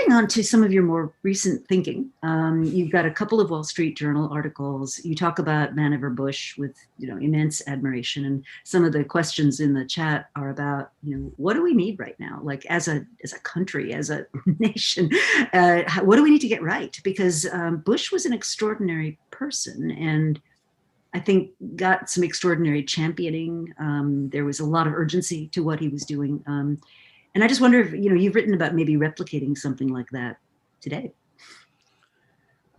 moving on to some of your more recent thinking, you've got a couple of Wall Street Journal articles. You talk about Vannevar Bush with, immense admiration, and some of the questions in the chat are about, what do we need right now, like as a country, as a nation, what do we need to get right? Because Bush was an extraordinary person, and I think got some extraordinary championing. There was a lot of urgency to what he was doing. And I just wonder if, you've written about maybe replicating something like that today.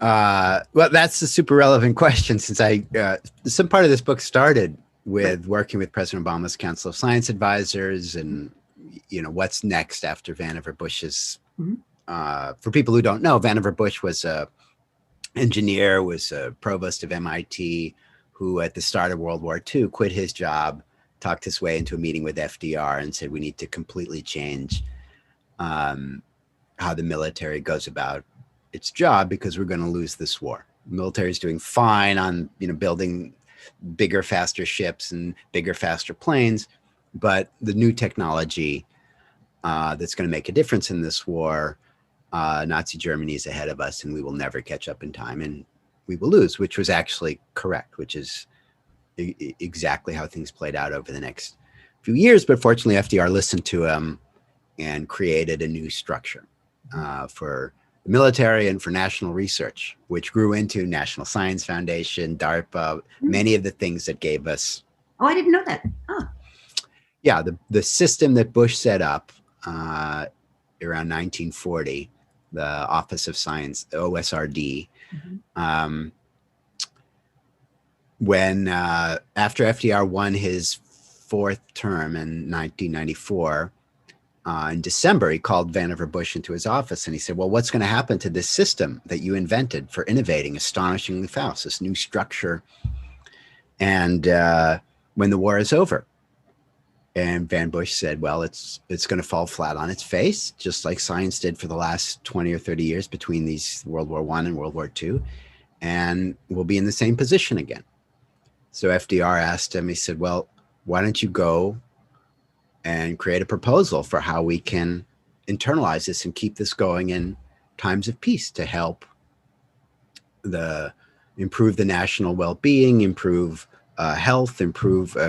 Well, that's a super relevant question, since some part of this book started with working with President Obama's Council of Science Advisors and, what's next after Vannevar Bush's, for people who don't know, Vannevar Bush was a engineer, was a provost of MIT, who at the start of World War II quit his job, talked his way into a meeting with FDR and said, we need to completely change how the military goes about its job because we're going to lose this war. The military is doing fine on, building bigger, faster ships and bigger, faster planes, but the new technology that's going to make a difference in this war, Nazi Germany is ahead of us and we will never catch up in time and we will lose, which was actually correct, which is exactly how things played out over the next few years. But fortunately, FDR listened to him and created a new structure for the military and for national research, which grew into National Science Foundation, DARPA, many of the things that gave us. Oh, I didn't know that. Oh. Yeah, the system that Bush set up around 1940, the Office of Science, OSRD, when after FDR won his fourth term in 1994, in December, he called Vannevar Bush into his office and he said, well, what's going to happen to this system that you invented for innovating astonishingly fast, this new structure, and when the war is over? And Van Bush said, well, it's going to fall flat on its face, just like science did for the last 20 or 30 years between these World War I and World War II, and we'll be in the same position again. So FDR asked him, he said, well, why don't you go and create a proposal for how we can internalize this and keep this going in times of peace to help improve the national well-being, improve health,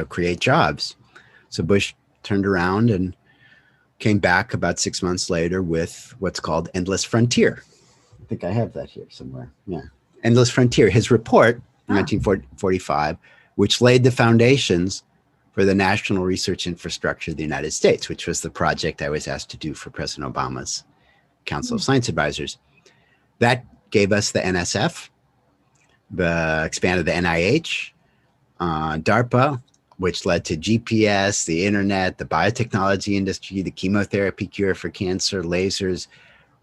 create jobs. So Bush turned around and came back about 6 months later with what's called Endless Frontier. I think I have that here somewhere. Yeah. Endless Frontier, his report in 1945, which laid the foundations for the national research infrastructure of the United States, which was the project I was asked to do for President Obama's Council of Science Advisors. That gave us the NSF, expanded the NIH, DARPA, which led to GPS, the internet, the biotechnology industry, the chemotherapy cure for cancer, lasers.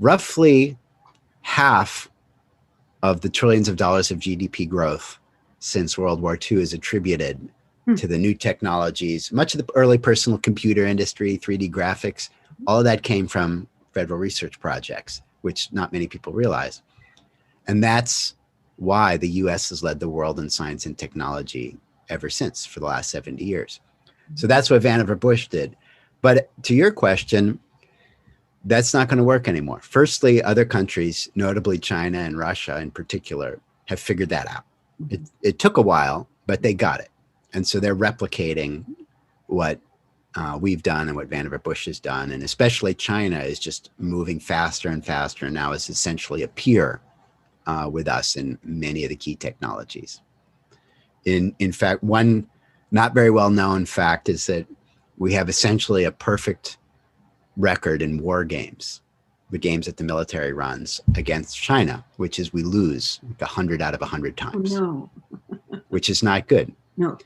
Roughly half of the trillions of dollars of GDP growth since World War II is attributed to the new technologies. Much of the early personal computer industry, 3D graphics, all of that came from federal research projects, which not many people realize. And that's why the US has led the world in science and technology ever since for the last 70 years. So that's what Vannevar Bush did. But to your question, that's not going to work anymore. Firstly, other countries, notably China and Russia in particular, have figured that out. It took a while, but they got it. And so they're replicating what we've done and what Vannevar Bush has done. And especially China is just moving faster and faster, and now is essentially a peer with us in many of the key technologies. In fact, one not very well known fact is that we have essentially a perfect record in war games, the games that the military runs against China, which is we lose 100 out of 100 times, no. which is not good. No.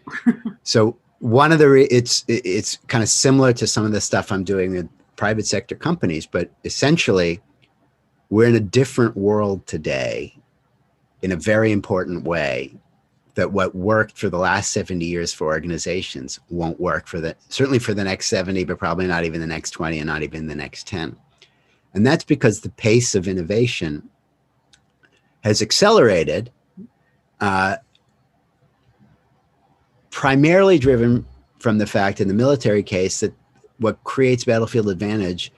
So one of it's kind of similar to some of the stuff I'm doing with private sector companies, but essentially we're in a different world today in a very important way, that what worked for the last 70 years for organizations won't work certainly for the next 70, but probably not even the next 20 and not even the next 10. And that's because the pace of innovation has accelerated, primarily driven from the fact in the military case that what creates battlefield advantage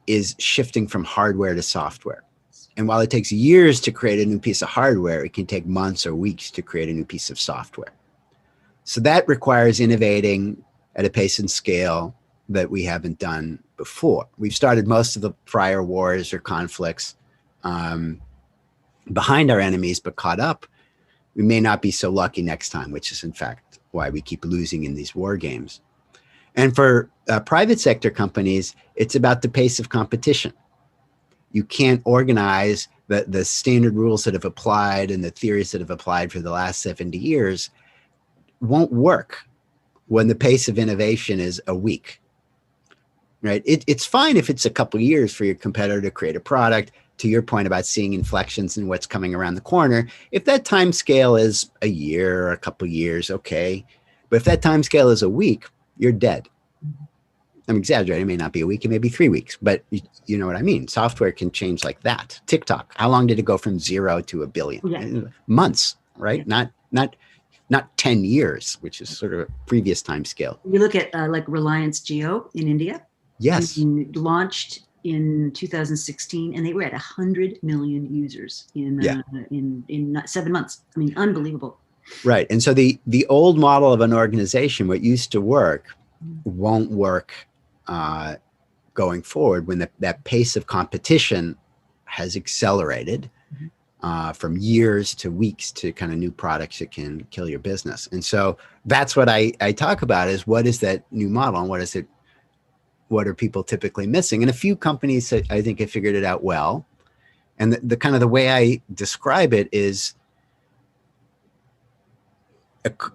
is shifting from hardware to software. And while it takes years to create a new piece of hardware, it can take months or weeks to create a new piece of software. So that requires innovating at a pace and scale that we haven't done before. We've started most of the prior wars or conflicts behind our enemies, but caught up. We may not be so lucky next time, which is in fact why we keep losing in these war games. And for private sector companies, it's about the pace of competition. You can't organize the standard rules that have applied and the theories that have applied for the last 70 years won't work when the pace of innovation is a week, right? It's fine if it's a couple of years for your competitor to create a product, to your point about seeing inflections in what's coming around the corner. If that time scale is a year or a couple of years, okay. But if that time scale is a week, you're dead. I'm exaggerating. It may not be a week. It may be 3 weeks, but you know what I mean? Software can change like that. TikTok, how long did it go from 0 to 1 billion? Yeah. Months, right? Yeah. Not 10 years, which is sort of a previous time scale. You look at like Reliance Jio in India. Yes. Launched in 2016, and they were at 100 million users in 7 months. I mean, unbelievable. Right. And so the old model of an organization, what used to work, won't work going forward when that pace of competition has accelerated from years to weeks to kind of new products that can kill your business. And so that's what I talk about is what is that new model and what are people typically missing? And a few companies that I think have figured it out well. And the kind of the way I describe it is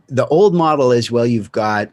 the old model is, well, you've got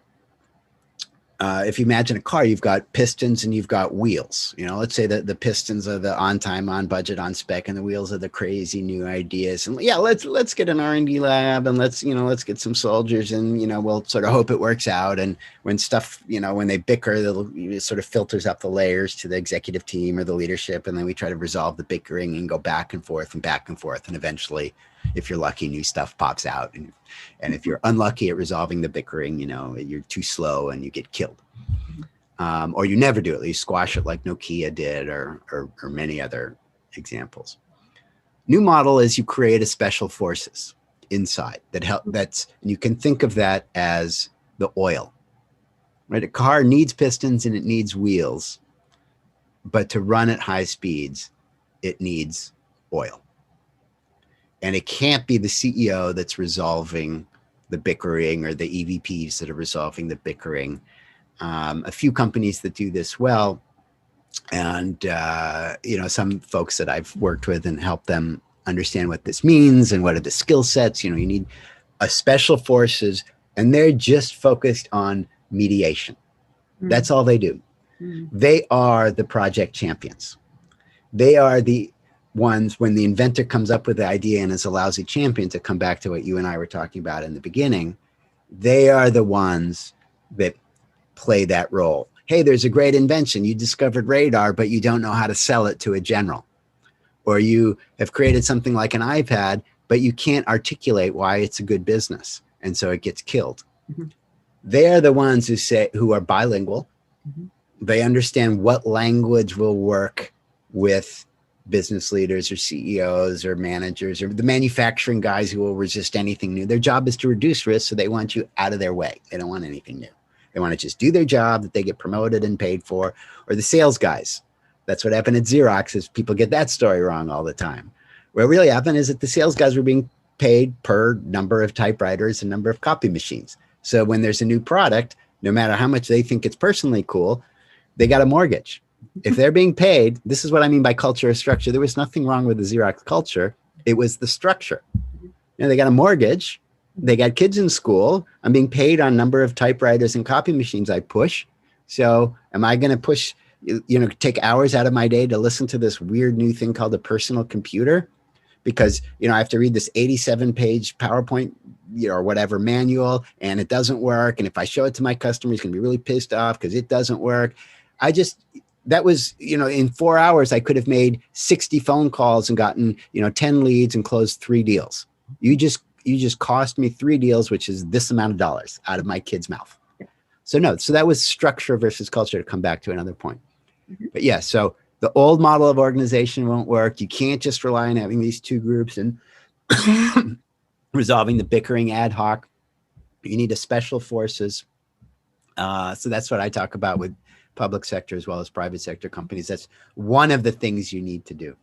if you imagine a car, you've got pistons and you've got wheels. You know, let's say that the pistons are the on time, on budget, on spec, and the wheels are the crazy new ideas. And yeah, let's get an R&D lab and let's get some soldiers and, we'll sort of hope it works out. And when stuff, when they bicker, it sort of filters up the layers to the executive team or the leadership. And then we try to resolve the bickering and go back and forth and back and forth. And eventually, if you're lucky, new stuff pops out. And if you're unlucky at resolving the bickering, you're too slow and you get killed. Or you never do it. You squash it like Nokia did or many other examples. New model is you create a special forces inside and you can think of that as the oil, right? A car needs pistons and it needs wheels, but to run at high speeds, it needs oil. And it can't be the CEO that's resolving the bickering or the EVPs that are resolving the bickering. A few companies that do this well, and some folks that I've worked with and helped them understand what this means and what are the skill sets. You need a special forces, and they're just focused on mediation. Mm-hmm. That's all they do. Mm-hmm. They are the project champions. They are the ones when the inventor comes up with the idea and is a lousy champion, to come back to what you and I were talking about in the beginning. They are the ones that play that role. Hey, there's a great invention. You discovered radar, but you don't know how to sell it to a general. Or you have created something like an iPad, but you can't articulate why it's a good business. And so it gets killed. Mm-hmm. They're the ones who are bilingual. Mm-hmm. They understand what language will work with business leaders or CEOs or managers or the manufacturing guys who will resist anything new. Their job is to reduce risk, so they want you out of their way. They don't want anything new. They want to just do their job that they get promoted and paid for. Or the sales guys. That's what happened at Xerox, is people get that story wrong all the time. What really happened is that the sales guys were being paid per number of typewriters and number of copy machines. So when there's a new product, no matter how much they think it's personally cool, they got a mortgage. If they're being paid, this is what I mean by culture or structure. There was nothing wrong with the Xerox culture. It was the structure. They got a mortgage. They got kids in school. I'm being paid on number of typewriters and copy machines I push. So am I going to push, take hours out of my day to listen to this weird new thing called a personal computer? Because, I have to read this 87-page PowerPoint, or whatever manual, and it doesn't work. And if I show it to my customer, he's going to be really pissed off because it doesn't work. That was, in 4 hours, I could have made 60 phone calls and gotten, 10 leads and closed 3 deals. You just cost me 3 deals, which is this amount of dollars out of my kid's mouth. So that was structure versus culture, to come back to another point. Mm-hmm. But yeah, so The old model of organization won't work. You can't just rely on having these two groups and resolving the bickering ad hoc. You need a special forces. So that's what I talk about with public sector as well as private sector companies. That's one of the things you need to do.